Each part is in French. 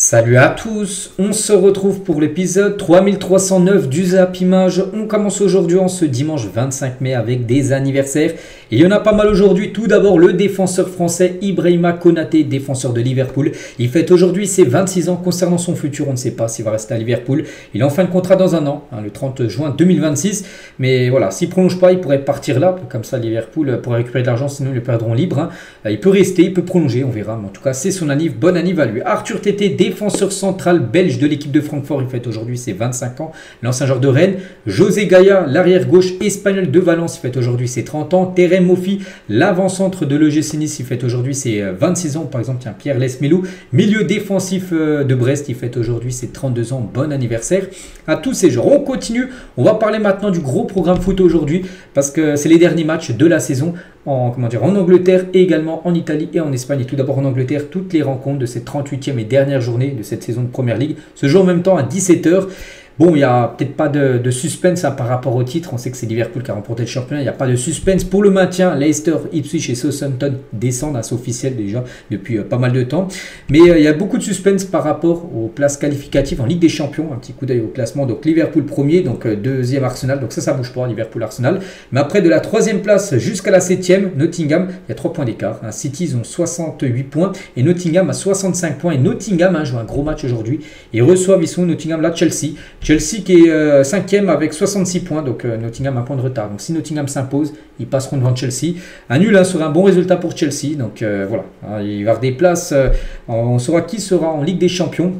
Salut à tous, on se retrouve pour l'épisode 3309 du Zap Image. On commence aujourd'hui en ce dimanche 25 mai avec des anniversaires. Et il y en a pas mal aujourd'hui. Tout d'abord le défenseur français Ibrahima Konaté, défenseur de Liverpool. Il fête aujourd'hui ses 26 ans. Concernant son futur, on ne sait pas s'il va rester à Liverpool. Il est en fin de contrat dans un an, le 30 juin 2026. Mais voilà, s'il ne prolonge pas, il pourrait partir là. Comme ça, Liverpool pourrait récupérer de l'argent, sinon ils le perdront libre. Il peut rester, il peut prolonger, on verra. Mais en tout cas, c'est son anniv. Bonne anniv à lui. Arthur Tété, défenseur central belge de l'équipe de Francfort, il fête aujourd'hui ses 25 ans. L'ancien joueur de Rennes. José Gaya, l'arrière gauche espagnol de Valence, il fête aujourd'hui ses 30 ans. Terem Moffi, l'avant-centre de l'EGC Nice, il fête aujourd'hui ses 26 ans. Par exemple, tiens, Pierre Lesmelou, milieu défensif de Brest, il fête aujourd'hui ses 32 ans. Bon anniversaire à tous ces joueurs. On continue, on va parler maintenant du gros programme foot aujourd'hui parce que c'est les derniers matchs de la saison en Angleterre et également en Italie et en Espagne. Et tout d'abord en Angleterre, toutes les rencontres de cette 38e et dernière journée de cette saison de Première Ligue se jouent en même temps à 17 h. Bon, il n'y a peut-être pas de suspense par rapport au titre. On sait que c'est Liverpool qui a remporté le championnat. Il n'y a pas de suspense pour le maintien. Leicester, Ipswich et Southampton descendent, c'est officiel déjà depuis pas mal de temps. Mais il y a beaucoup de suspense par rapport aux places qualificatives en Ligue des Champions. Un petit coup d'œil au classement. Donc Liverpool premier, donc deuxième Arsenal. Donc ça bouge pas, Liverpool-Arsenal. Mais après de la troisième place jusqu'à la 7e, Nottingham, il y a 3 points d'écart. City, ils ont 68 points et Nottingham a 65 points. Et Nottingham joue un gros match aujourd'hui. Ils reçoivent, ils sont Nottingham là, Chelsea. Chelsea qui est 5e avec 66 points, donc Nottingham a un point de retard. Donc si Nottingham s'impose, ils passeront devant Chelsea. Un nul serait un bon résultat pour Chelsea. Donc voilà, il va y avoir des places. On saura qui sera en Ligue des Champions.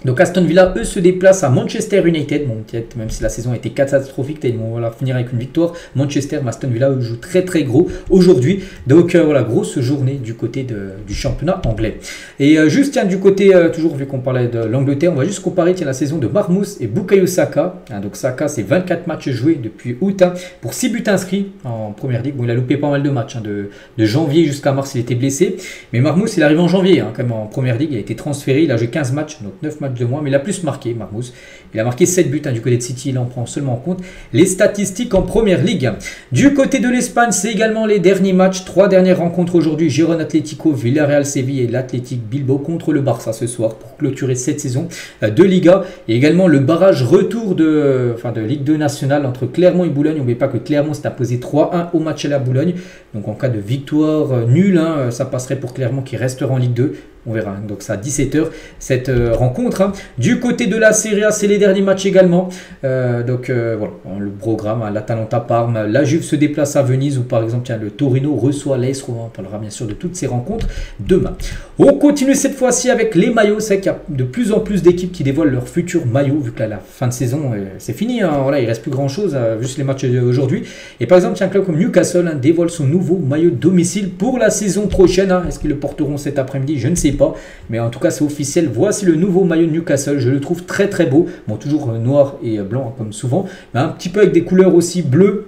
Donc Aston Villa, eux, se déplacent à Manchester United. Bon, même si la saison a été catastrophique, ils vont finir avec une victoire. Manchester, mais Aston Villa, eux, jouent très très gros aujourd'hui. Donc voilà, grosse journée du côté du championnat anglais. Et juste, tiens, du côté, toujours vu qu'on parlait de l'Angleterre, on va juste comparer la saison de Marmoush et Bukayo Saka. Donc Saka, c'est 24 matchs joués depuis août pour 6 buts inscrits en Première Ligue. Bon, il a loupé pas mal de matchs. De janvier jusqu'à mars, il était blessé. Mais Marmoush, il arrive en janvier, quand même en Première Ligue. Il a été transféré, il a joué 15 matchs, donc 9 matchs de moins, mais il a plus marqué, Marmoush. Il a marqué 7 buts du côté de City, il en prend seulement en compte les statistiques en Première Ligue. Du côté de l'Espagne, c'est également les derniers matchs, 3 dernières rencontres aujourd'hui, Girona Atlético, Villarreal Séville et l'Athletic Bilbao contre le Barça ce soir pour clôturer cette saison de Liga. Et également le barrage retour de Ligue 2 nationale entre Clermont et Boulogne. N'oubliez pas que Clermont s'est imposé 3-1 au match à la Boulogne. Donc en cas de victoire nulle, ça passerait pour Clermont qui restera en Ligue 2. On verra, donc ça à 17 h cette rencontre. Du côté de la Serie A, c'est les derniers matchs également. Voilà, le programme, l'Atalanta Parme, la Juve se déplace à Venise ou par exemple le Torino reçoit l'AS Roma. On parlera bien sûr de toutes ces rencontres demain. On continue cette fois-ci avec les maillots. C'est qu'il y a de plus en plus d'équipes qui dévoilent leur futur maillot vu que la fin de saison c'est fini. Voilà, il reste plus grand chose, juste les matchs d'aujourd'hui. Et par exemple, un club comme Newcastle dévoile son nouveau maillot de domicile pour la saison prochaine. Est-ce qu'ils le porteront cet après-midi? Je ne sais pas, mais en tout cas c'est officiel. Voici le nouveau maillot de Newcastle, je le trouve très très beau, bon toujours noir et blanc comme souvent, mais un petit peu avec des couleurs aussi bleu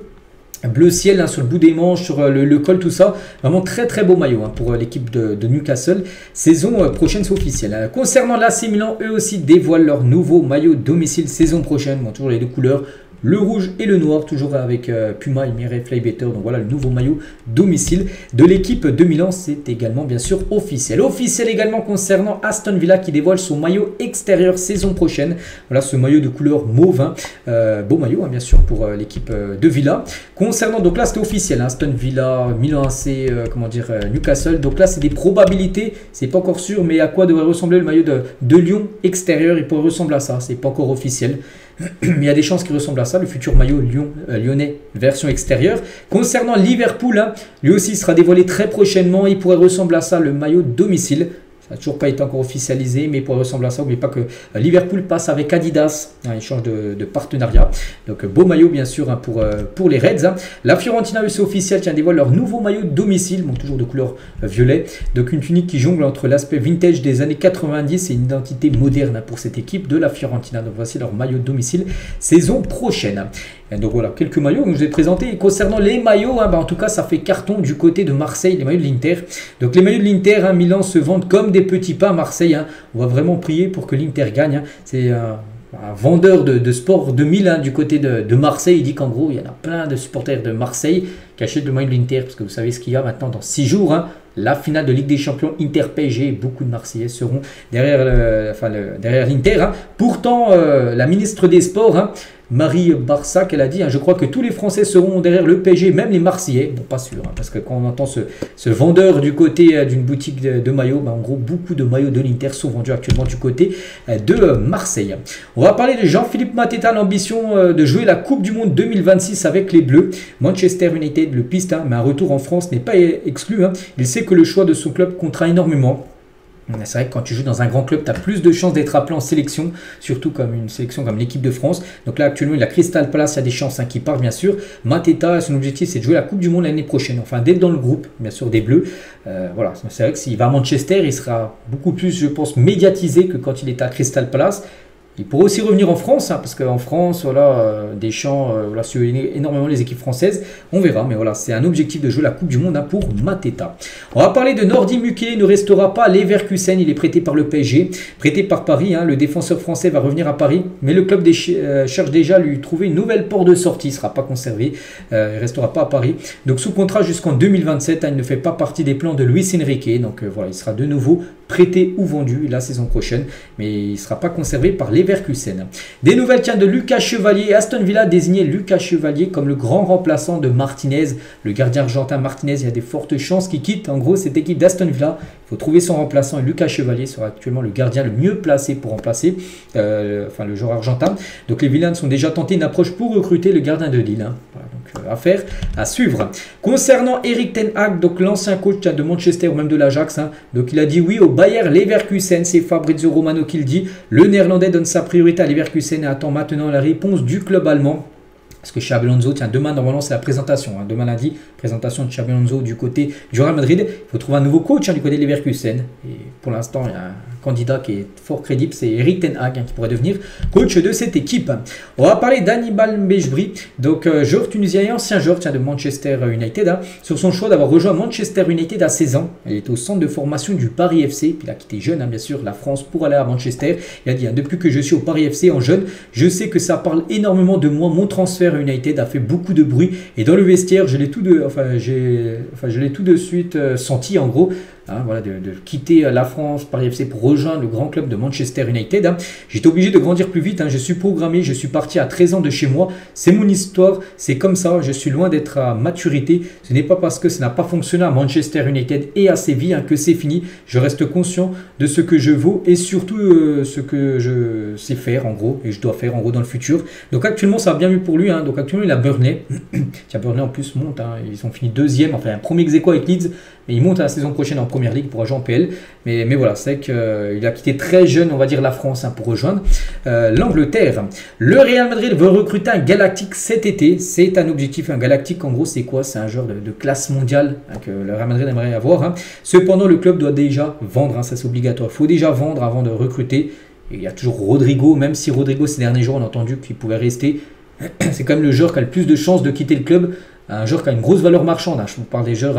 ciel sur le bout des manches, sur le col, tout ça. Vraiment très très beau maillot pour l'équipe de Newcastle. Saison prochaine, c'est officiel. Concernant l'AC Milan, eux aussi dévoilent leur nouveau maillot domicile saison prochaine. Bon, toujours les deux couleurs, le rouge et le noir, toujours avec Puma et Mireille Flybetter. Donc voilà le nouveau maillot domicile de l'équipe de Milan. C'est également bien sûr officiel. Officiel également concernant Aston Villa qui dévoile son maillot extérieur saison prochaine. Voilà ce maillot de couleur mauve. Beau maillot bien sûr pour l'équipe de Villa. Concernant, donc là c'était officiel. Aston Villa, Milan AC, Newcastle. Donc là c'est des probabilités. C'est pas encore sûr, mais à quoi devrait ressembler le maillot de Lyon extérieur? Il pourrait ressembler à ça. C'est pas encore officiel. Mais il y a des chances qu'il ressemble à ça, le futur maillot lyonnais version extérieure. Concernant Liverpool, lui aussi sera dévoilé très prochainement. Il pourrait ressembler à ça, le maillot domicile. Ça n'a toujours pas été encore officialisé, mais il pourrait ressembler à ça. N'oubliez pas que Liverpool passe avec Adidas. Il change de partenariat. Donc beau maillot bien sûr pour les Reds. La Fiorentina aussi officielle dévoile leur nouveau maillot de domicile, bon, toujours de couleur violet. Donc une tunique qui jongle entre l'aspect vintage des années 90 et une identité moderne pour cette équipe de la Fiorentina. Donc voici leur maillot de domicile saison prochaine. Et donc voilà, quelques maillots que je vous ai présentés. Et concernant les maillots, en tout cas ça fait carton du côté de Marseille, les maillots de l'Inter. Donc les maillots de l'Inter, Milan se vendent comme des petits pains à Marseille. On va vraiment prier pour que l'Inter gagne. C'est un vendeur de sport 2000 du côté de Marseille. Il dit qu'en gros il y en a plein de supporters de Marseille qui achètent le maillot de l'Inter. Parce que vous savez ce qu'il y a maintenant dans 6 jours. la finale de Ligue des Champions Inter-PSG. Beaucoup de Marseillais seront derrière l'Inter. Hein. Pourtant, la ministre des Sports, hein, Marie Barsac, elle a dit, hein, je crois que tous les Français seront derrière le PSG, même les Marseillais. Bon, pas sûr, hein, parce que quand on entend ce vendeur du côté d'une boutique de maillots, en gros, beaucoup de maillots de l'Inter sont vendus actuellement du côté de Marseille. On va parler de Jean-Philippe Mateta, l'ambition de jouer la Coupe du Monde 2026 avec les Bleus. Manchester United le piste, hein, mais un retour en France n'est pas exclu. Hein. Il sait que le choix de son club comptera énormément. C'est vrai que quand tu joues dans un grand club, tu as plus de chances d'être appelé en sélection, surtout comme une sélection comme l'équipe de France. Donc là, actuellement, il a Crystal Palace, il y a des chances hein, qui part, bien sûr. Mateta, son objectif, c'est de jouer la Coupe du Monde l'année prochaine, enfin d'être dans le groupe, bien sûr, des Bleus. Voilà, c'est vrai que s'il va à Manchester, il sera beaucoup plus, je pense, médiatisé que quand il était à Crystal Palace. Il pourrait aussi revenir en France, hein, parce qu'en France, voilà, Deschamps voilà, suit énormément les équipes françaises. On verra, mais voilà, c'est un objectif de jouer la Coupe du Monde hein, pour Mateta. On va parler de Nordi Mukiele, ne restera pas à Leverkusen, il est prêté par le PSG, prêté par Paris. Hein, le défenseur français va revenir à Paris, mais le club cherche déjà à lui trouver une nouvelle porte de sortie. Il ne sera pas conservé, il ne restera pas à Paris. Donc sous contrat jusqu'en 2027, hein, il ne fait pas partie des plans de Luis Enrique. Donc voilà, il sera de nouveau prêté ou vendu la saison prochaine, mais il ne sera pas conservé par Leverkusen. Des nouvelles tiens de Lucas Chevalier. Aston Villa a désigné Lucas Chevalier comme le grand remplaçant de Martinez. Le gardien argentin Martinez, il y a des fortes chances qu'il quitte en gros cette équipe d'Aston Villa. Il faut trouver son remplaçant et Lucas Chevalier sera actuellement le gardien le mieux placé pour remplacer le joueur argentin. Donc les Villains sont déjà tentés une approche pour recruter le gardien de Lille. Hein. Voilà, donc affaire à suivre. Concernant Erik ten Hag, donc l'ancien coach de Manchester ou même de l'Ajax, hein, donc il a dit oui au Bayer Leverkusen, c'est Fabrizio Romano qui le dit. Le Néerlandais donne sa priorité à Leverkusen et attend maintenant la réponse du club allemand. Parce que Xabi Alonso, tiens, demain, normalement, c'est la présentation. Hein. Demain lundi, présentation de Xabi Alonso du côté du Real Madrid. Il faut trouver un nouveau coach hein, du côté de Leverkusen. Et pour l'instant, il y a un candidat qui est fort crédible, c'est Erik ten Hag, hein, qui pourrait devenir coach de cette équipe. On va parler d'Hannibal Mejbri, donc joueur tunisien et ancien joueur tiens, de Manchester United, hein, sur son choix d'avoir rejoint Manchester United à 16 ans. Il était au centre de formation du Paris FC, puis il a quitté jeune, hein, bien sûr, la France pour aller à Manchester. Il a dit, hein, depuis que je suis au Paris FC en jeune, je sais que ça parle énormément de moi, mon transfert United a fait beaucoup de bruit et dans le vestiaire je l'ai tout de suite senti en gros. Hein, voilà, de quitter la France, Paris FC pour rejoindre le grand club de Manchester United. Hein. J'étais obligé de grandir plus vite, hein. Je suis programmé, je suis parti à 13 ans de chez moi. C'est mon histoire, c'est comme ça, je suis loin d'être à maturité. Ce n'est pas parce que ça n'a pas fonctionné à Manchester United et à Séville hein, que c'est fini. Je reste conscient de ce que je vaux et surtout ce que je sais faire en gros et je dois faire en gros dans le futur. Donc actuellement ça va bien mieux pour lui. Hein. Donc actuellement il a Burnley. Tiens, Burnley en plus monte, hein. Ils ont fini deuxième, enfin un premier ex-aequo avec Leeds. Et il monte à la saison prochaine en Première Ligue pour jouer en PL. Mais voilà, c'est qu'il a quitté très jeune, on va dire, la France hein, pour rejoindre l'Angleterre. Le Real Madrid veut recruter un Galactique cet été. C'est un objectif, un Galactique, en gros, c'est quoi? C'est un joueur de classe mondiale hein, que le Real Madrid aimerait avoir. Hein. Cependant, le club doit déjà vendre, hein, ça c'est obligatoire. Il faut déjà vendre avant de recruter. Et il y a toujours Rodrigo, même si Rodrigo, ces derniers jours, on a entendu qu'il pouvait rester. C'est quand même le joueur qui a le plus de chances de quitter le club. Un joueur qui a une grosse valeur marchande. Hein. Je vous parle des joueurs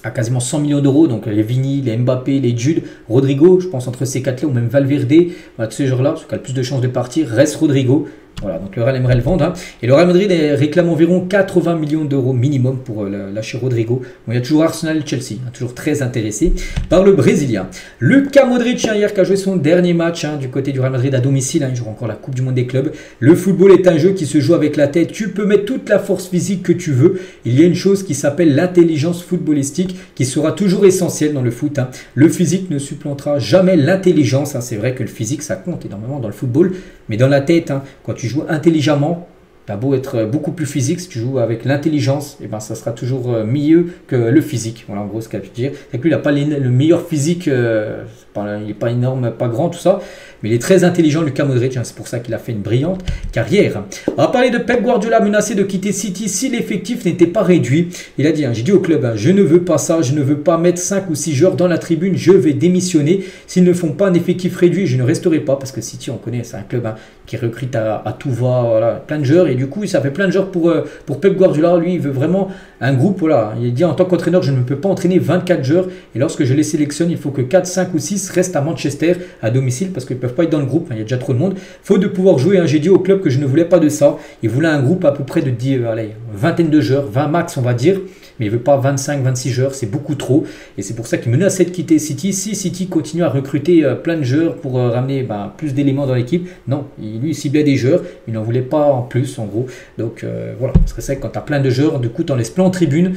à quasiment 100 millions d'euros, donc les Vini, les Mbappé, les Jude, Rodrigo, je pense entre ces quatre-là, ou même Valverde, voilà, tous ces joueurs-là, ceux qui ont le plus de chances de partir, reste Rodrigo. Voilà, donc le Real aimerait le vendre. Hein. Et le Real Madrid réclame environ 80 millions d'euros minimum pour lâcher Rodrigo. Bon, il y a toujours Arsenal et Chelsea, hein, toujours très intéressés par le Brésilien. Luka Modric, hein, hier, qui a joué son dernier match hein, du côté du Real Madrid à domicile. Hein, il jouera encore la Coupe du Monde des clubs. Le football est un jeu qui se joue avec la tête. Tu peux mettre toute la force physique que tu veux. Il y a une chose qui s'appelle l'intelligence footballistique qui sera toujours essentielle dans le foot. Hein. Le physique ne supplantera jamais l'intelligence. Hein. C'est vrai que le physique, ça compte énormément dans le football. Mais dans la tête, hein, quand tu joues intelligemment, tu as beau être beaucoup plus physique, si tu joues avec l'intelligence, eh ben, ça sera toujours mieux que le physique. Voilà en gros ce qu'il a pu dire. C'est que lui, il n'a pas le meilleur physique, il n'est pas énorme, pas grand, tout ça. Mais il est très intelligent, Luka Modric, hein, c'est pour ça qu'il a fait une brillante carrière. On va parler de Pep Guardiola menacé de quitter City si l'effectif n'était pas réduit. Il a dit, hein, j'ai dit au club, hein, je ne veux pas ça, je ne veux pas mettre 5 ou 6 joueurs dans la tribune, je vais démissionner. S'ils ne font pas un effectif réduit, je ne resterai pas, parce que City, on connaît, c'est un club hein, qui recrute à tout va, voilà, plein de joueurs, et du coup, ça fait plein de joueurs pour Pep Guardiola. Lui, il veut vraiment un groupe, voilà. Il dit, en tant qu'entraîneur, je ne peux pas entraîner 24 joueurs, et lorsque je les sélectionne, il faut que 4, 5 ou 6 restent à Manchester, à domicile, parce qu'ils ne peuvent pas être dans le groupe, hein, il y a déjà trop de monde. Faute de pouvoir jouer, hein, j'ai dit au club que je ne voulais pas de ça. Il voulait un groupe à peu près de 10, allez, vingtaine de joueurs, 20 max on va dire, mais il ne veut pas 25, 26 joueurs, c'est beaucoup trop. Et c'est pour ça qu'il menaçait de quitter City. Si City continue à recruter plein de joueurs pour ramener plus d'éléments dans l'équipe, non, lui il ciblait des joueurs, il n'en voulait pas en plus en gros. Donc voilà, parce que c'est vrai que quand tu as plein de joueurs, du coup tu en laisses plein en tribune.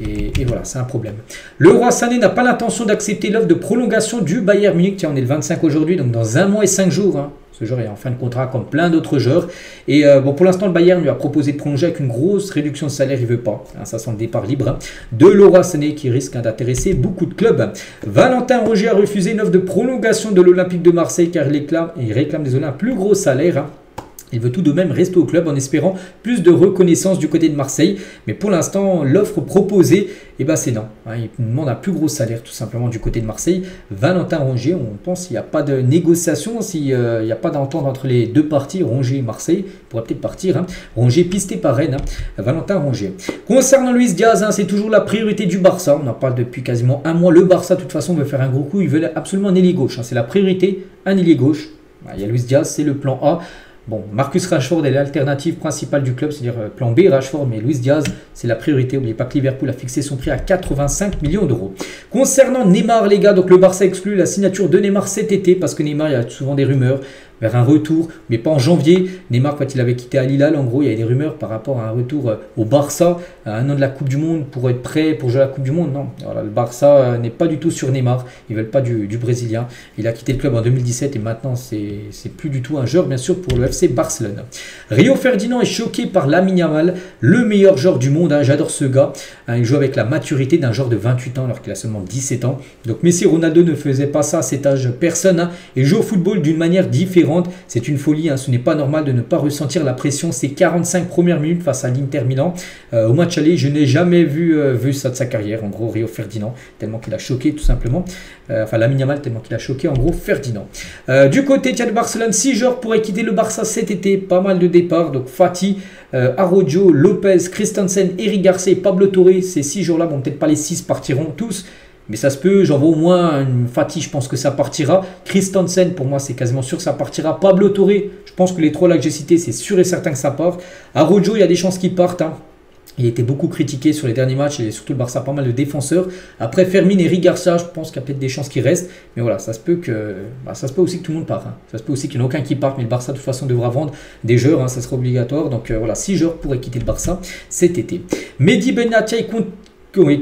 Et voilà, c'est un problème. Le Roi Sané n'a pas l'intention d'accepter l'offre de prolongation du Bayern Munich. Tiens, on est le 25 aujourd'hui, donc dans 1 mois et 5 jours. Hein. Ce joueur est en fin de contrat comme plein d'autres joueurs. Et bon, pour l'instant, le Bayern lui a proposé de prolonger avec une grosse réduction de salaire. Il ne veut pas. Hein, ça sent le départ libre. Hein, de Leroy Sané qui risque d'intéresser beaucoup de clubs. Valentin Rongier a refusé une offre de prolongation de l'Olympique de Marseille car il réclame désolé, un plus gros salaire. Hein. Il veut tout de même rester au club en espérant plus de reconnaissance du côté de Marseille. Mais pour l'instant, l'offre proposée, c'est non. Il demande un plus gros salaire tout simplement du côté de Marseille. Valentin Rongier, on pense qu'il n'y a pas de négociation, s'il n'y a pas d'entente entre les deux parties, Rongier et Marseille, pourrait peut-être partir. Hein. Rongier pisté par Rennes, Valentin Rongier. Concernant Luis Diaz, c'est toujours la priorité du Barça. On en parle depuis quasiment 1 mois. Le Barça, de toute façon, veut faire un gros coup. Il veut absolument un ailier gauche. C'est la priorité, un ailier gauche. Il y a Luis Diaz, c'est le plan A. Bon, Marcus Rashford est l'alternative principale du club, c'est-à-dire plan B Rashford, mais Luis Diaz, c'est la priorité. N'oubliez pas que Liverpool a fixé son prix à 85 millions d'euros. Concernant Neymar, les gars, donc le Barça exclut la signature de Neymar cet été, parce que Neymar, il y a souvent des rumeurs vers un retour, mais pas en janvier. Neymar, quand il avait quitté Al Hilal, en gros, il y avait des rumeurs par rapport à un retour au Barça, à 1 an de la Coupe du Monde, pour être prêt pour jouer à la Coupe du Monde. Non, voilà, le Barça n'est pas du tout sur Neymar. Ils ne veulent pas du Brésilien. Il a quitté le club en 2017 et maintenant, c'est plus du tout un joueur, bien sûr, pour le FC Barcelone. Rio Ferdinand est choqué par Lamine Yamal, le meilleur joueur du monde. Hein, j'adore ce gars. Hein, il joue avec la maturité d'un joueur de 28 ans alors qu'il a seulement 17 ans. Donc Messi et Ronaldo ne faisaient pas ça à cet âge, personne. Hein, et joue au football d'une manière différente. C'est une folie, hein. Ce n'est pas normal de ne pas ressentir la pression. Ces 45 premières minutes face à l'Inter Milan. Au match aller, je n'ai jamais vu ça de sa carrière. En gros, Rio Ferdinand, tellement qu'il a choqué tout simplement. Lamine Yamal, tellement qu'il a choqué en gros Ferdinand. Du côté de Barcelone, 6 joueurs pourraient quitter le Barça cet été. Pas mal de départs. Donc Fati, Araujo, Lopez, Christensen, Eric Garcia et Pablo Torre. Ces 6 joueurs-là, bon, peut-être pas les 6 partiront tous. Mais ça se peut, j'en vois au moins une Fati, je pense que ça partira. Christensen, pour moi, c'est quasiment sûr que ça partira. Pablo Torre, je pense que les 3 là que j'ai cités, c'est sûr et certain que ça part. Araujo, il y a des chances qu'il parte. Hein. Il était beaucoup critiqué sur les derniers matchs et surtout le Barça a pas mal de défenseurs. Après Fermin et Eric Garcia, je pense qu'il y a peut-être des chances qu'il reste. Mais voilà, ça se peut aussi que tout le monde parte. Hein. Ça se peut aussi qu'il n'y en ait aucun qui parte. Mais le Barça, de toute façon, devra vendre des joueurs. Hein, ça sera obligatoire. Donc voilà, 6 joueurs pourraient quitter le Barça cet été. Mehdi Benatia est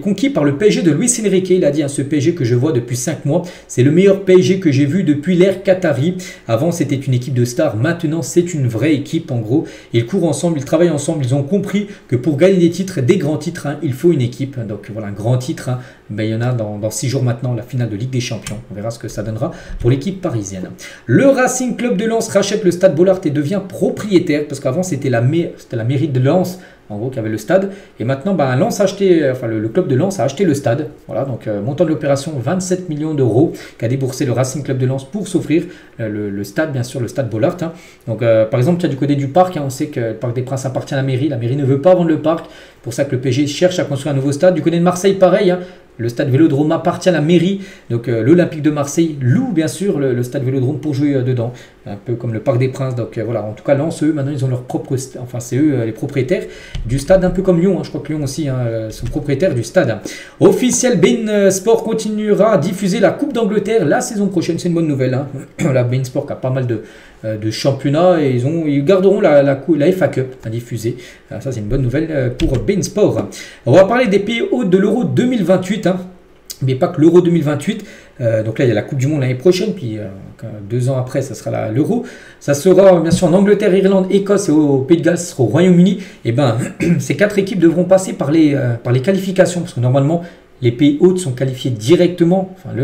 conquis par le PSG de Luis Enrique. Il a dit, hein, ce PSG que je vois depuis 5 mois, c'est le meilleur PSG que j'ai vu depuis l'ère Qatari. Avant, c'était une équipe de stars. Maintenant, c'est une vraie équipe, en gros. Ils courent ensemble, ils travaillent ensemble. Ils ont compris que pour gagner des titres, des grands titres, hein, il faut une équipe. Donc voilà, un grand titre. Hein, il y en a dans 6 jours maintenant, la finale de Ligue des Champions. On verra ce que ça donnera pour l'équipe parisienne. Le Racing Club de Lens rachète le stade Bollaert et devient propriétaire. Parce qu'avant, c'était la mairie de Lens, en gros, qui avait le stade. Et maintenant, Lens a acheté, le club de Lens a acheté le stade. Voilà, donc montant de l'opération, 27 millions d'euros qu'a déboursé le Racing Club de Lens pour s'offrir le stade, bien sûr, le stade Bollaert. Hein. Donc, par exemple, du côté du parc, hein, on sait que le Parc des Princes appartient à la mairie. La mairie ne veut pas vendre le parc. C'est pour ça que le PSG cherche à construire un nouveau stade. Du côté de Marseille, pareil. Hein. Le stade Vélodrome appartient à la mairie, donc l'Olympique de Marseille loue bien sûr le stade Vélodrome pour jouer dedans, un peu comme le Parc des Princes. Donc voilà, en tout cas Lens, eux maintenant ils ont leur propre stade, enfin c'est eux les propriétaires du stade, un peu comme Lyon, hein. Je crois que Lyon aussi sont propriétaires du stade. Officiel, beIN Sport continuera à diffuser la Coupe d'Angleterre la saison prochaine, c'est une bonne nouvelle. Hein. La beIN Sport a pas mal de championnats et ils garderont la FA Cup à diffuser. Ça c'est une bonne nouvelle pour beIN Sport. On va parler des pays hôtes de l'Euro 2028. Hein. Mais pas que l'Euro 2028. Donc là, il y a la Coupe du Monde l'année prochaine. Puis 2 ans après, ça sera l'Euro. Ça sera bien sûr en Angleterre, Irlande, Écosse et au Pays de Galles, ce sera au Royaume-Uni. Et ces 4 équipes devront passer par les qualifications. Parce que normalement, les pays hôtes sont qualifiés directement. Enfin,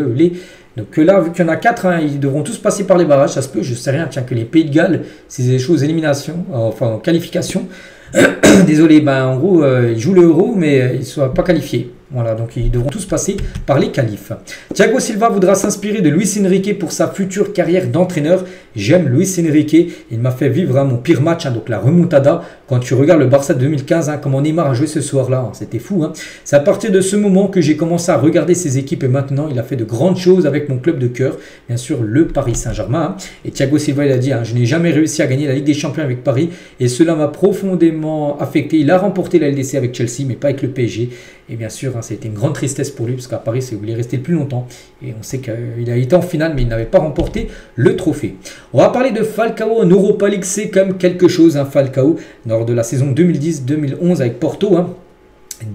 donc là, vu qu'il y en a 4, hein, ils devront tous passer par les barrages. Ça se peut, je ne sais rien. Tiens, que les Pays de Galles, c'est des choses élimination, en qualification. Désolé, en gros, ils jouent l'Euro, mais ils ne sont pas qualifiés. Voilà, donc ils devront tous passer par les qualifs. Thiago Silva voudra s'inspirer de Luis Enrique pour sa future carrière d'entraîneur. J'aime Luis Enrique, il m'a fait vivre mon pire match, donc la remontada. Quand tu regardes le Barça de 2015, comment Neymar a joué ce soir-là, c'était fou. C'est à partir de ce moment que j'ai commencé à regarder ses équipes et maintenant il a fait de grandes choses avec mon club de cœur, bien sûr le Paris Saint-Germain. Et Thiago Silva il a dit, je n'ai jamais réussi à gagner la Ligue des Champions avec Paris et cela m'a profondément affecté. Il a remporté la LDC avec Chelsea mais pas avec le PSG. Et bien sûr, c'était une grande tristesse pour lui, parce qu'à Paris, c'est où il est resté le plus longtemps. Et on sait qu'il a été en finale, mais il n'avait pas remporté le trophée. On va parler de Falcao en Europa League, c'est quand même quelque chose, Falcao, lors de la saison 2010-2011 avec Porto.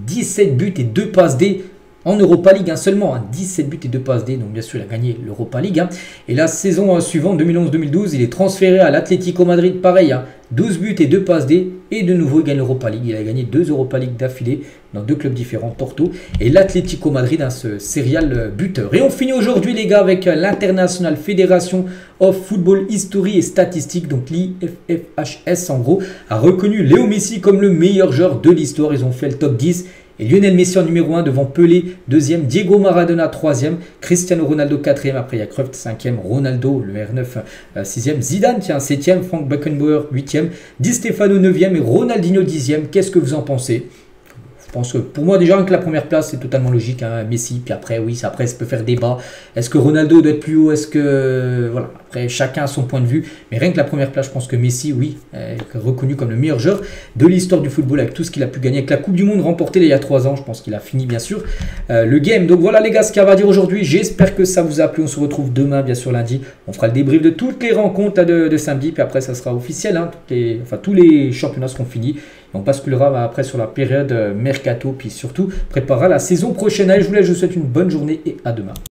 17 buts et 2 passes D en Europa League seulement, 17 buts et 2 passes D, donc bien sûr il a gagné l'Europa League. Et la saison suivante, 2011-2012, il est transféré à l'Atlético Madrid, pareil, 12 buts et 2 passes D, et de nouveau il gagne l'Europa League. Il a gagné 2 Europa League d'affilée dans 2 clubs différents, Porto et l'Atlético Madrid, ce serial buteur. Et on finit aujourd'hui les gars avec l'International Federation of Football History et Statistics, donc l'IFFHS en gros, a reconnu Léo Messi comme le meilleur joueur de l'histoire. Ils ont fait le top 10. Et Lionel Messi en numéro 1 devant Pelé, 2e, Diego Maradona 3e, Cristiano Ronaldo 4e, après il y a Cruyff 5e, Ronaldo le R9 6e, Zidane 7e, Frank Beckenbauer 8e, Di Stefano 9e et Ronaldinho 10e. Qu'est-ce que vous en pensez? Je pense que pour moi déjà que la première place c'est totalement logique, Messi, puis après oui, après ça peut faire débat. Est-ce que Ronaldo doit être plus haut? Est-ce que voilà, après chacun a son point de vue, mais rien que la première place, je pense que Messi, oui, est reconnu comme le meilleur joueur de l'histoire du football avec tout ce qu'il a pu gagner, avec la Coupe du Monde remportée il y a 3 ans, je pense qu'il a fini bien sûr le game. Donc voilà les gars, ce qu'il y a à dire aujourd'hui, j'espère que ça vous a plu. On se retrouve demain bien sûr lundi, on fera le débrief de toutes les rencontres de samedi, puis après ça sera officiel, tous les championnats seront finis. On basculera après sur la période mercato, puis surtout préparera la saison prochaine. Allez, je vous souhaite une bonne journée et à demain.